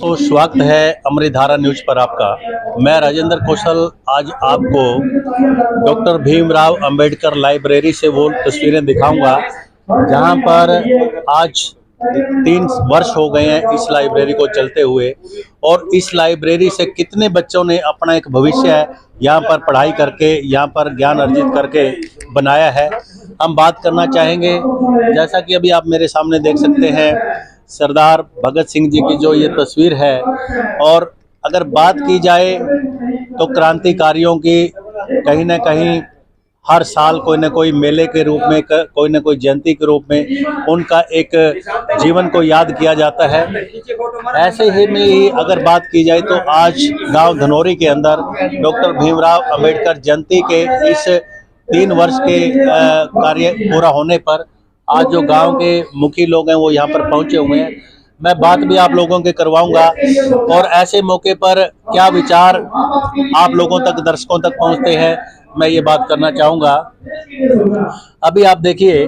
तो स्वागत है अमृतधारा न्यूज पर आपका। मैं राजेंद्र कौशल आज आपको डॉक्टर भीमराव अंबेडकर लाइब्रेरी से वो तस्वीरें दिखाऊंगा जहां पर आज 3 वर्ष हो गए हैं इस लाइब्रेरी को चलते हुए, और इस लाइब्रेरी से कितने बच्चों ने अपना एक भविष्य है यहाँ पर पढ़ाई करके, यहाँ पर ज्ञान अर्जित करके बनाया है। हम बात करना चाहेंगे, जैसा कि अभी आप मेरे सामने देख सकते हैं, सरदार भगत सिंह जी की जो ये तस्वीर है। और अगर बात की जाए तो क्रांतिकारियों की कहीं ना कहीं हर साल कोई ना कोई मेले के रूप में, कोई ना कोई जयंती के रूप में उनका एक जीवन को याद किया जाता है। ऐसे ही में ही अगर बात की जाए तो आज गांव धनौरी के अंदर डॉक्टर भीमराव अंबेडकर जयंती के इस 3 वर्ष के कार्य पूरा होने पर आज जो गांव के मुखी लोग हैं वो यहाँ पर पहुंचे हुए हैं। मैं बात भी आप लोगों के करवाऊंगा और ऐसे मौके पर क्या विचार आप लोगों तक, दर्शकों तक पहुंचते हैं, मैं ये बात करना चाहूँगा। अभी आप देखिए,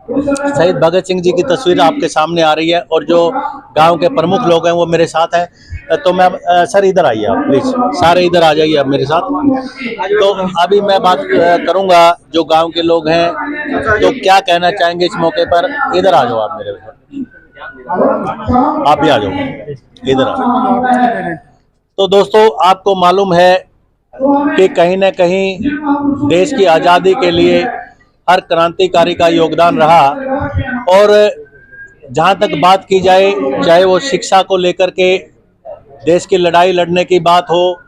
शहीद भगत सिंह जी की तस्वीर आपके सामने आ रही है और जो गांव के प्रमुख लोग हैं वो मेरे साथ हैं। तो मैं सर इधर आइए आप प्लीज़, सारे इधर आ जाइए आप मेरे साथ। तो अभी मैं बात करूंगा जो गांव के लोग हैं, तो क्या कहना चाहेंगे इस मौके पर। इधर आ जाओ आप मेरे साथ, आप भी आ जाओ, इधर आ जाओ। तो दोस्तों, आपको मालूम है कि कहीं ना कहीं देश की आज़ादी के लिए हर क्रांतिकारी का योगदान रहा। और जहाँ तक बात की जाए, चाहे वो शिक्षा को लेकर के देश की लड़ाई लड़ने की बात हो,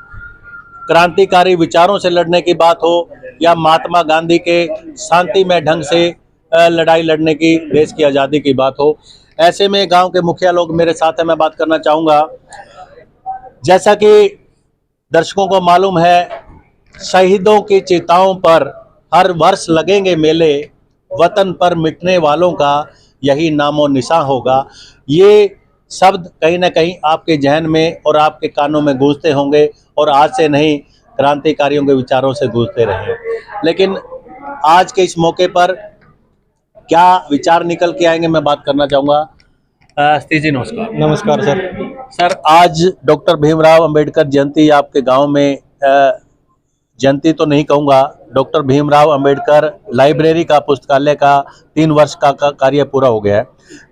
क्रांतिकारी विचारों से लड़ने की बात हो, या महात्मा गांधी के शांतिमय ढंग से लड़ाई लड़ने की, देश की आज़ादी की बात हो, ऐसे में गांव के मुखिया लोग मेरे साथ हैं। मैं बात करना चाहूँगा, जैसा कि दर्शकों को मालूम है, शहीदों की चिताओं पर हर वर्ष लगेंगे मेले, वतन पर मिटने वालों का यही नामो निशान होगा। ये शब्द कहीं ना कहीं आपके जहन में और आपके कानों में गूंजते होंगे, और आज से नहीं, क्रांतिकारियों के विचारों से गूंजते रहे। लेकिन आज के इस मौके पर क्या विचार निकल के आएंगे, मैं बात करना चाहूँगा। स्थिति जी नमस्कार। नमस्कार सर। सर, आज डॉक्टर भीमराव अंबेडकर जयंती आपके गांव में, जयंती तो नहीं कहूँगा, डॉक्टर भीमराव अंबेडकर लाइब्रेरी का, पुस्तकालय का 3 वर्ष का कार्य पूरा हो गया है।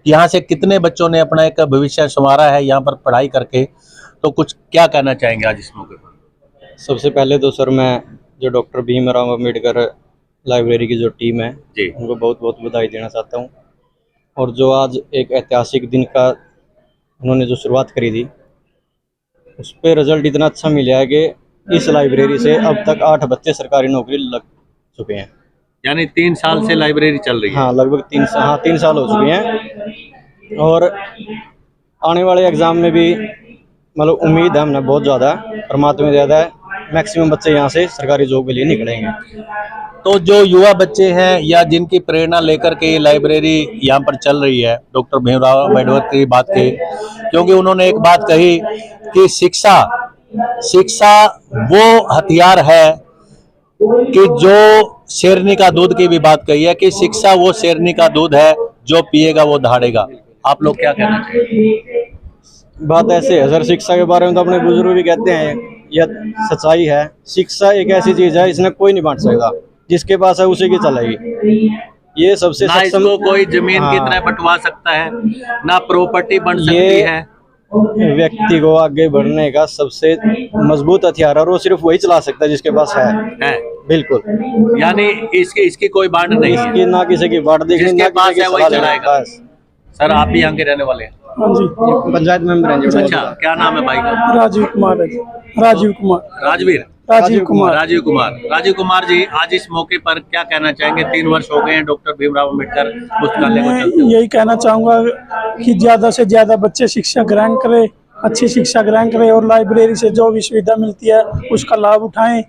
यहाँ से कितने बच्चों ने अपना एक भविष्य संवारा है यहाँ पर पढ़ाई करके, तो कुछ क्या कहना चाहेंगे आज इस मौके पर। सबसे पहले तो सर, मैं जो डॉक्टर भीमराव अंबेडकर लाइब्रेरी की जो टीम है जी, उनको बहुत बहुत बधाई देना चाहता हूँ। और जो आज एक ऐतिहासिक दिन का उन्होंने जो शुरुआत करी थी, उस पर रिजल्ट इतना अच्छा मिला है कि इस लाइब्रेरी से अब तक 8 बच्चे सरकारी नौकरी लग चुके हैं। यानी 3 साल से लाइब्रेरी चल रही है। हाँ, लगभग 3 साल हो चुके हैं। और आने वाले एग्ज़ाम में भी मतलब उम्मीद है हमने बहुत ज़्यादा, परमात्मा में ज़्यादा है, मैक्सिमम बच्चे यहाँ से सरकारी जॉब के लिए निकलेंगे। तो जो युवा बच्चे हैं या जिनकी प्रेरणा लेकर के ये लाइब्रेरी यहाँ पर चल रही है, डॉक्टर भीमराव अंबेडकर की बात की, क्योंकि उन्होंने एक बात कही कि शिक्षा वो हथियार है कि जो शेरनी का दूध की भी बात कही है कि शिक्षा वो शेरनी का दूध है, जो पिएगा वो दहाड़ेगा। आप लोग क्या कहना चाहिए। बात ऐसे है सर, शिक्षा के बारे में तो अपने बुजुर्ग भी कहते हैं, यह सच्चाई है। शिक्षा एक ऐसी चीज है, इसने कोई नहीं बांट सकता, जिसके पास है उसी की चलेगी। ये सबसे ना इसको कोई जमीन की तरह बंटवा सकता है, ना प्रॉपर्टी बन सकती है। व्यक्ति को आगे बढ़ने का सबसे मजबूत हथियार है, और वो सिर्फ वही चला सकता है जिसके पास है। बिल्कुल, यानी इसकी कोई बांट नहीं है, इसकी ना किसी की बांट देखनी, जिसके पास है वही चलाएगा। सर, आप भी यहाँ के रहने वाले हैं। हाँ जी, पंचायत मेंबर हैं जी। अच्छा, क्या नाम है भाई का। राजीव कुमार है। राजीव कुमार जी, आज इस मौके पर क्या कहना चाहेंगे। 3 वर्ष हो गए हैं डॉक्टर भीमराव अंबेडकर पुस्तकालय को चलते हुए। यही कहना चाहूँगा कि ज़्यादा से ज़्यादा बच्चे शिक्षा ग्रहण करें, अच्छी शिक्षा ग्रहण करें, और लाइब्रेरी से जो भी सुविधा मिलती है उसका लाभ उठाएं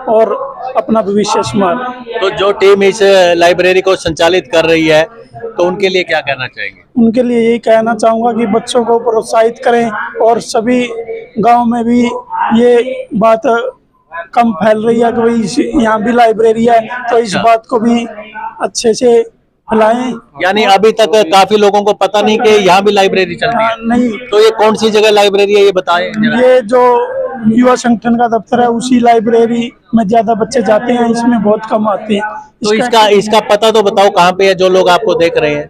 और अपना भविष्य संभालें। तो जो टीम इस लाइब्रेरी को संचालित कर रही है, तो उनके लिए क्या कहना चाहेंगे। उनके लिए यही कहना चाहूँगा कि बच्चों को प्रोत्साहित करें, और सभी गांव में भी ये बात कम फैल रही है कि भाई यहाँ भी लाइब्रेरी है, तो इस बात को भी अच्छे से फैलाएं। यानी अभी तक काफी लोगों को पता नहीं कि यहाँ भी लाइब्रेरी चलती है। नहीं, तो ये कौन सी जगह लाइब्रेरी है, ये बताएं जरा। ये जो युवा संगठन का दफ्तर है उसी लाइब्रेरी में ज्यादा बच्चे जाते हैं, इसमें बहुत कम आते हैं। तो इसका पता तो बताओ कहाँ पे है, जो लोग आपको देख रहे हैं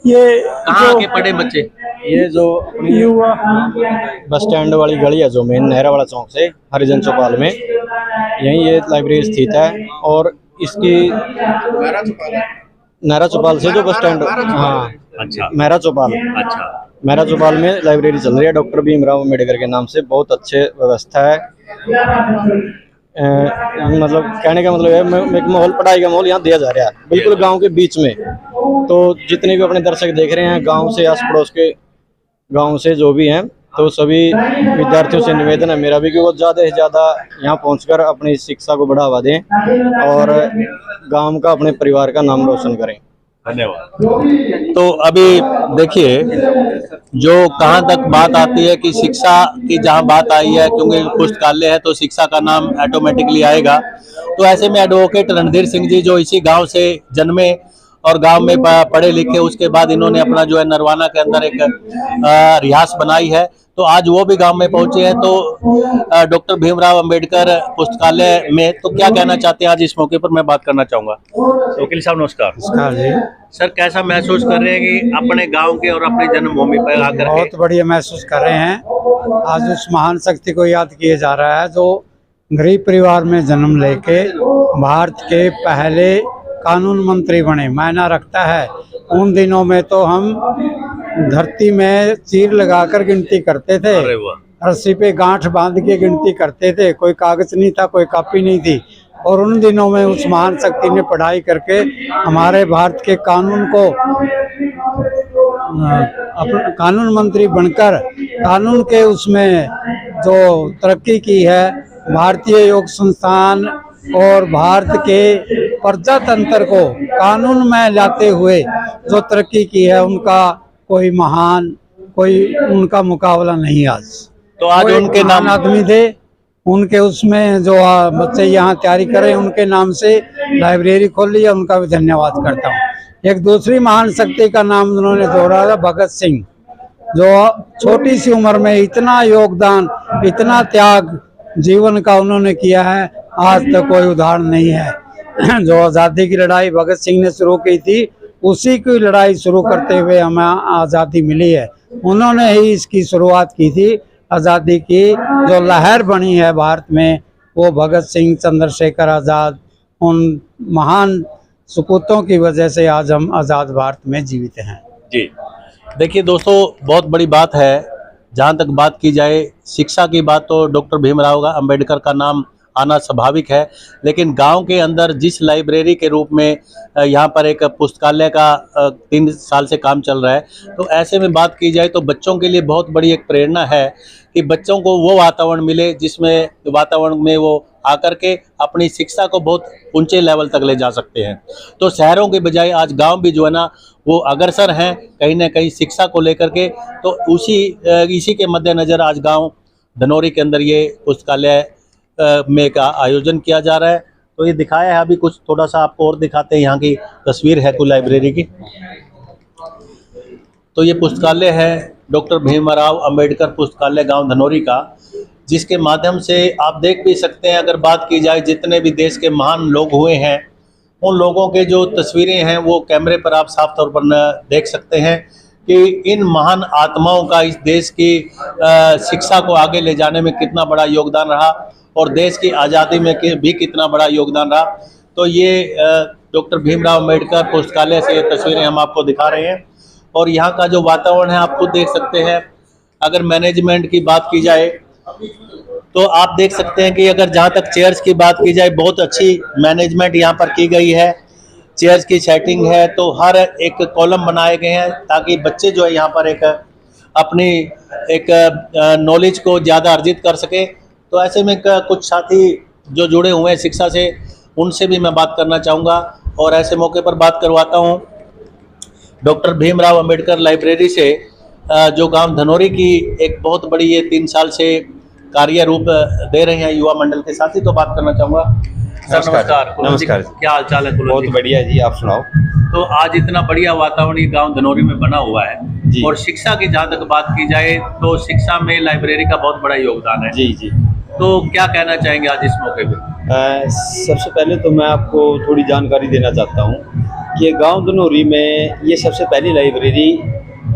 ये कहाँ जो के पढ़े बच्चे। ये जो युवा बस स्टैंड वाली गली है जो मेन नेहरा वाला चौक से हरिजन चौपाल में, यहीं ये लाइब्रेरी स्थित है। और इसकी नेहरा चौपाल से जो बस स्टैंड, हाँ अच्छा मेहरा चौपाल, अच्छा। मेहरा चौपाल में लाइब्रेरी चल रही है डॉक्टर भीमराव अम्बेडकर के नाम से। बहुत अच्छे व्यवस्था है। मतलब कहने का मतलब है एक माहौल, पढ़ाई का माहौल यहाँ दिया जा रहा है बिल्कुल गांव के बीच में। तो जितने भी अपने दर्शक देख रहे हैं गांव से, आस पड़ोस के गांव से जो भी हैं, तो सभी विद्यार्थियों से निवेदन है मेरा भी कि वो ज़्यादा से ज़्यादा यहाँ पहुंचकर अपनी शिक्षा को बढ़ावा दें और गांव का, अपने परिवार का नाम रोशन करें। धन्यवाद। तो अभी देखिए, जो कहाँ तक बात आती है कि शिक्षा की जहाँ बात आई है, क्योंकि पुस्तकालय है तो शिक्षा का नाम ऑटोमेटिकली आएगा। तो ऐसे में एडवोकेट रणधीर सिंह जी जो इसी गांव से जन्मे और गांव में पढ़े लिखे, उसके बाद इन्होंने अपना जो है नरवाना के अंदर एक रिहास बनाई है, तो आज वो भी गांव में पहुंचे हैं। तो डॉक्टर भीमराव अंबेडकर पुस्तकालय में तो क्या कहना चाहते हैं, आज इस मौके पर मैं बात करना चाहूंगा। वकील साहब नमस्कार। नमस्कार जी। सर, कैसा महसूस कर रहे हैं कि अपने गांव के और अपनी जन्मभूमि पर आकर के? बहुत बढ़िया महसूस कर रहे हैं। आज उस महान शक्ति को याद किया जा रहा है जो गरीब परिवार में जन्म लेके भारत के पहले कानून मंत्री बने। मायना रखता है। उन दिनों में तो हम धरती में चीर लगाकर गिनती करते थे, अरे वाह। रस्सी पे गांठ बांध के गिनती करते थे। कोई कागज नहीं था, कोई कॉपी नहीं थी। और उन दिनों में उस महान शक्ति ने पढ़ाई करके हमारे भारत के कानून को, कानून मंत्री बनकर कानून के उसमें जो तरक्की की है, भारतीय योग संस्थान और भारत के प्रजातंत्र को कानून में लाते हुए जो तरक्की की है, उनका कोई महान, कोई उनका मुकाबला नहीं। आज तो आज उनके नाम आदमी थे, उनके उसमें जो बच्चे यहाँ तैयारी करें, उनके नाम से लाइब्रेरी खोल ली है, उनका भी धन्यवाद करता हूँ। एक दूसरी महान शक्ति का नाम उन्होंने जोड़ा था, भगत सिंह, जो छोटी सी उम्र में इतना योगदान, इतना त्याग जीवन का उन्होंने किया है, आज तक कोई उदाहरण नहीं है। जो आज़ादी की लड़ाई भगत सिंह ने शुरू की थी, उसी की लड़ाई शुरू करते हुए हमें आज़ादी मिली है। उन्होंने ही इसकी शुरुआत की थी। आज़ादी की जो लहर बनी है भारत में, वो भगत सिंह, चंद्रशेखर आज़ाद, उन महान सपूतों की वजह से आज हम आज़ाद भारत में जीवित हैं। जी देखिए दोस्तों, बहुत बड़ी बात है। जहाँ तक बात की जाए शिक्षा की बात, तो डॉक्टर भीमराव अम्बेडकर का नाम आना स्वाभाविक है, लेकिन गांव के अंदर जिस लाइब्रेरी के रूप में यहाँ पर एक पुस्तकालय का 3 साल से काम चल रहा है, तो ऐसे में बात की जाए तो बच्चों के लिए बहुत बड़ी एक प्रेरणा है कि बच्चों को वो वातावरण मिले जिसमें वातावरण में वो आकर के अपनी शिक्षा को बहुत ऊंचे लेवल तक ले जा सकते हैं। तो शहरों के बजाय आज गांव भी जो है ना वो अग्रसर हैं कहीं ना कहीं शिक्षा को लेकर के। तो इसी के मद्देनज़र आज गांव धनौरी के अंदर ये पुस्तकालय में का आयोजन किया जा रहा है। तो ये दिखाया है, अभी कुछ थोड़ा सा आपको और दिखाते हैं। यहाँ की तस्वीर है कुल लाइब्रेरी की। तो ये पुस्तकालय है डॉक्टर भीमराव अंबेडकर पुस्तकालय गांव धनौरी का, जिसके माध्यम से आप देख भी सकते हैं, अगर बात की जाए जितने भी देश के महान लोग हुए हैं, उन लोगों के जो तस्वीरें हैं वो कैमरे पर आप साफ तौर पर देख सकते हैं कि इन महान आत्माओं का इस देश की शिक्षा को आगे ले जाने में कितना बड़ा योगदान रहा और देश की आज़ादी में भी कितना बड़ा योगदान रहा। तो ये डॉक्टर भीमराव अम्बेडकर पुस्तकालय से ये तस्वीरें हम आपको दिखा रहे हैं। और यहाँ का जो वातावरण है आप खुद देख सकते हैं। अगर मैनेजमेंट की बात की जाए तो आप देख सकते हैं कि अगर जहाँ तक चेयर्स की बात की जाए, बहुत अच्छी मैनेजमेंट यहाँ पर की गई है। चेयर्स की सेटिंग है, तो हर एक कॉलम बनाए गए हैं ताकि बच्चे जो है यहाँ पर एक अपनी एक नॉलेज को ज़्यादा अर्जित कर सके। तो ऐसे में कुछ साथी जो जुड़े हुए हैं शिक्षा से, उनसे भी मैं बात करना चाहूँगा और ऐसे मौके पर बात करवाता हूँ डॉक्टर भीमराव अंबेडकर लाइब्रेरी से, जो गांव धनौरी की एक बहुत बड़ी ये 3 साल से कार्य रूप दे रहे हैं युवा मंडल के साथ ही। तो बात करना चाहूँगा सर नमस्कार। नमस्कार। क्या हाल चाल है कुलवंत बहुत जी? बढ़िया जी, आप सुनाओ। तो आज इतना बढ़िया वातावरण ये गांव धनौरी में बना हुआ है जी। और शिक्षा की जहाँ तक बात की जाए तो शिक्षा में लाइब्रेरी का बहुत बड़ा योगदान है। जी जी। तो क्या कहना चाहेंगे आज इस मौके पे? सबसे पहले तो मैं आपको थोड़ी जानकारी देना चाहता हूँ कि गांव धनौरी में ये सबसे पहली लाइब्रेरी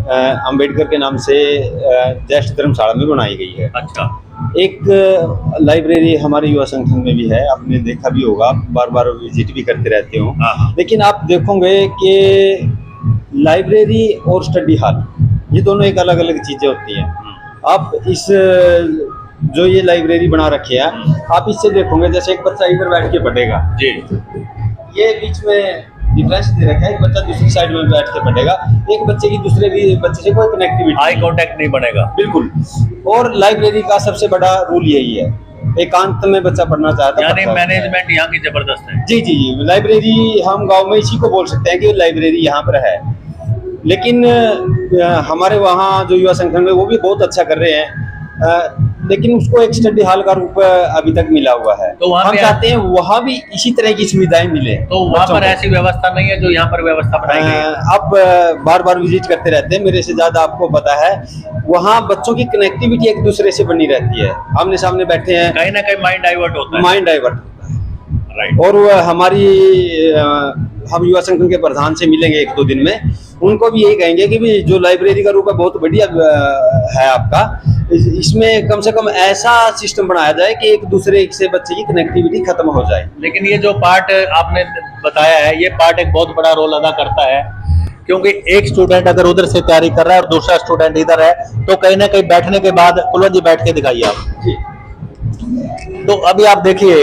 अंबेडकर के नाम से ज्येष्ठ धर्मशाला में बनाई गई है। अच्छा। एक लाइब्रेरी हमारे युवा संगठन में भी है, आपने देखा भी होगा, बार बार विजिट भी करते रहते हो। हाँ। लेकिन आप देखोगे कि लाइब्रेरी और स्टडी हॉल ये दोनों एक अलग अलग चीज़ें होती हैं। आप इस जो ये लाइब्रेरी बना रखी है, आप इससे देखोगे जैसे एक बच्चा इधर बैठ के पढ़ेगा जी। ये बीच में डिफरेंस दे रखा है, एक बच्चा दूसरी साइड में बैठ के पढ़ेगा, एक बच्चे की दूसरे भी बच्चे से कोई कनेक्टिविटी, आई कांटेक्ट नहीं बनेगा। बिल्कुल। और लाइब्रेरी का सबसे बड़ा रूल यही है, एकांत में बच्चा पढ़ना चाहता है। यानी मैनेजमेंट यहाँ की जबरदस्त है। जी जी जी। लाइब्रेरी हम गांव में इसी को बोल सकते हैं कि लाइब्रेरी यहाँ पर है। लेकिन हमारे वहाँ जो युवा संगठन है वो भी बहुत अच्छा कर रहे हैं, लेकिन उसको एक स्टडी हॉल का रूप अभी तक मिला हुआ है। तो वहाँ हम पे चाहते हैं वहाँ भी इसी तरह की सुविधाएं मिले। तो वहाँ पर ऐसी व्यवस्था नहीं है जो यहाँ पर व्यवस्था बनाई गई है? आप बार बार विजिट करते रहते हैं, मेरे से ज्यादा आपको पता है। वहाँ बच्चों की कनेक्टिविटी एक दूसरे से बनी रहती है, आमने सामने बैठे हैं, कहीं ना कहीं माइंड डाइवर्ट होता है। Mind divert. राइट। और हमारी हम युवा संगठन के प्रधान से मिलेंगे एक दो दिन में, उनको भी यही कहेंगे कि भी जो लाइब्रेरी का रूप है बहुत बढ़िया है आपका, इसमें कम से कम ऐसा सिस्टम बनाया जाए कि एक दूसरे से बच्चे की कनेक्टिविटी खत्म हो जाए। लेकिन ये जो पार्ट आपने बताया है, ये पार्ट एक बहुत बड़ा रोल अदा करता है, क्योंकि एक स्टूडेंट अगर उधर से तैयारी कर रहा है और दूसरा स्टूडेंट इधर है, तो कहीं ना कहीं बैठने के बाद, कुलवंत जी बैठ के दिखाइए आप जी। तो अभी आप देखिए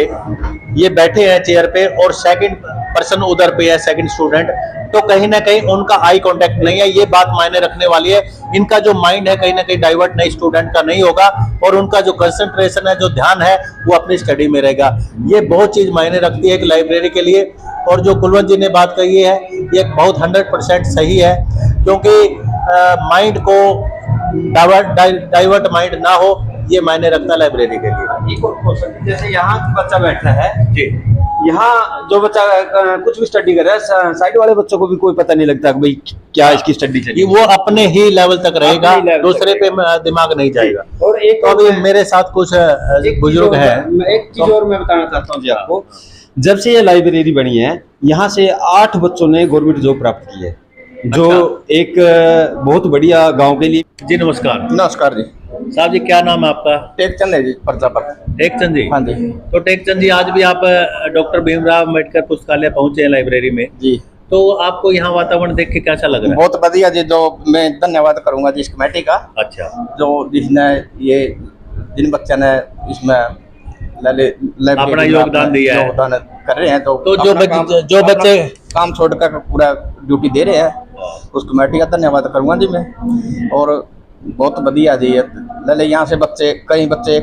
ये बैठे हैं चेयर पे और सेकंड पर्सन उधर पे है, सेकंड स्टूडेंट, तो कहीं ना कहीं उनका आई कांटेक्ट नहीं है। ये बात मायने रखने वाली है, इनका जो माइंड है कहीं ना कहीं डाइवर्ट नहीं स्टूडेंट का नहीं होगा और उनका जो कंसंट्रेशन है, जो ध्यान है, वो अपनी स्टडी में रहेगा। ये बहुत चीज मायने रखती है एक लाइब्रेरी के लिए। और जो कुलवंत जी ने बात कही है ये बहुत 100% सही है, क्योंकि माइंड को डाइवर्ट माइंड ना हो, ये मायने रखता है लाइब्रेरी के लिए। एक और क्वेश्चन, जैसे यहाँ बच्चा बैठा है जी, यहाँ जो बच्चा कुछ भी स्टडी कर रहा है, साइड वाले बच्चों को भी कोई पता नहीं लगता कि भाई क्या इसकी स्टडी चल रही ये वो अपने ही लेवल तक रहेगा, अपने लेवल दूसरे तक पे दिमाग नहीं जाएगा। और एक तो अभी मेरे साथ कुछ बुजुर्ग हैं। एक चीज और मैं बताना चाहता हूँ जी आपको, जब से ये लाइब्रेरी बनी है यहाँ से 8 बच्चों ने गवर्नमेंट जॉब प्राप्त की है, जो एक बहुत बढ़िया गांव के लिए। जी नमस्कार। नमस्कार जी। साहब जी क्या नाम है आपका? टेकचंद है जी, प्रजापत। टेकचंद जी। हाँ जी। तो टेकचंद जी, आज भी आप डॉक्टर भीमराव अम्बेडकर पुस्तकालय पहुंचे हैं लाइब्रेरी में, जी तो आपको यहाँ वातावरण देख के कैसा लग रहा है? बहुत बढ़िया जी। जो मैं धन्यवाद करूंगा जी इस कमेटी का, अच्छा। जो जिसने ये जिन बच्चे ने इसमें अपना योगदान दिया है, योगदान कर रहे हैं, तो जो अपना बच्चे काम छोड़कर पूरा ड्यूटी दे रहे हैं, उस कमेटी का धन्यवाद करूंगा जी मैं। और बहुत बढ़िया जी, लले यहाँ से बच्चे, कई बच्चे,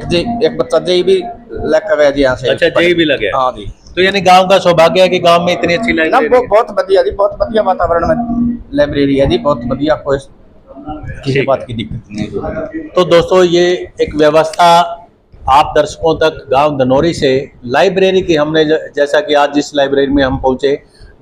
एक बच्चा जेई भी लेकर गया जी यहाँ से। अच्छा, जेई भी लगे? हाँ जी। तो यानी गांव का सौभाग्य है कि गांव में इतनी अच्छी ना लाइब्रेरी है। बहुत बढ़िया जी, बहुत बढ़िया वातावरण में लाइब्रेरी है जी, बहुत बढ़िया, कोई किसी बात की दिक्कत नहीं। तो दोस्तों ये एक व्यवस्था आप दर्शकों तक गांव धनौरी से लाइब्रेरी की हमने जैसा कि आज जिस लाइब्रेरी में हम पहुंचे,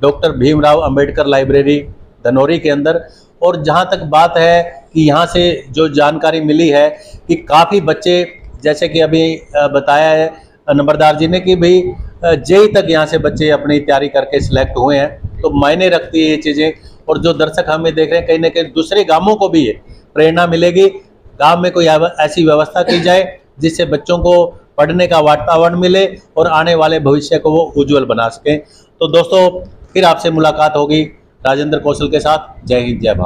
डॉक्टर भीमराव अंबेडकर लाइब्रेरी धनौरी के अंदर, और जहां तक बात है कि यहां से जो जानकारी मिली है कि काफ़ी बच्चे, जैसे कि अभी बताया है नंबरदार जी ने कि भाई जेई तक यहाँ से बच्चे अपनी तैयारी करके सिलेक्ट हुए हैं, तो मायने रखती है ये चीज़ें। और जो दर्शक हमें देख रहे हैं, कहीं ना कहीं दूसरे गांवों को भी ये प्रेरणा मिलेगी, गांव में कोई ऐसी व्यवस्था की जाए जिससे बच्चों को पढ़ने का वातावरण मिले और आने वाले भविष्य को वो उज्जवल बना सकें। तो दोस्तों फिर आपसे मुलाकात होगी राजेंद्र कौशल के साथ। जय हिंद, जय भारत।